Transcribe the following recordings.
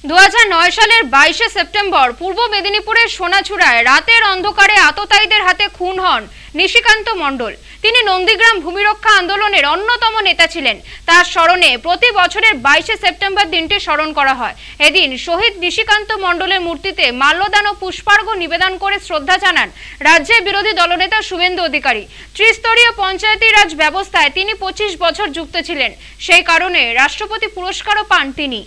2009 সালের 22শে সেপ্টেম্বর পূর্ব মেদিনীপুরের সোনাছুড়ায় রাতের অন্ধকারে আততায়ীদের হাতে খুন হন নিশিকান্ত মণ্ডল। তিনি নন্দীগ্রাম ভূমিরক্ষা আন্দোলনের অন্যতম নেতা ছিলেন। তার স্মরণে প্রতি বছরের 22শে সেপ্টেম্বর দিনটি স্মরণ করা হয়। এদিন শহীদ নিশিকান্ত মণ্ডলের মূর্তিতে মাল্যদান ও পুষ্পার্ঘ নিবেদন করে শ্রদ্ধা জানান রাজ্যের বিরোধী দলনেতা শুভেন্দু অধিকারী। ত্রিস্তরীয় পঞ্চায়েতি রাজ ব্যবস্থায় তিনি 25 বছর যুক্ত ছিলেন। সেই কারণে রাষ্ট্রপতি পুরস্কারও পান তিনি।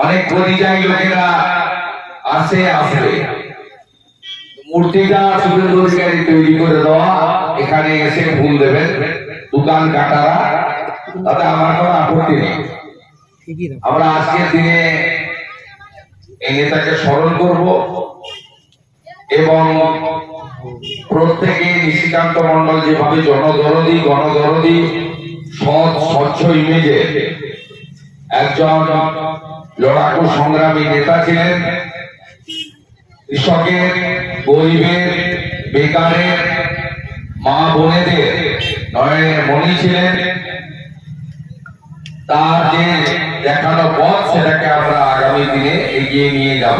অনেক পরিযায়ী লোকেরা আসে আসবে, মূর্তিটা শুভেন্দু অধিকারী তৈরি করে দেওয়া, এখানে এসে ফুল দেবেন দোকান কাটারা, তাতে আমার কোনো আপত্তি নেই। আমরা আজকের দিনে এই নেতাকে স্মরণ করব এবং প্রত্যেকে নিশিকান্ত মণ্ডল যেভাবে গণদরদি সৎ স্বচ্ছ ইমেজে একজন লড়াকু সংগ্রামী নেতা ছিলেন। কৃষকের, গরিবের, বেকারের, মা বোনেদের নয়নের মণি ছিলেন। তার যে দেখানো পথ সেটাকে আমরা আগামী দিনে এগিয়ে নিয়ে যাব।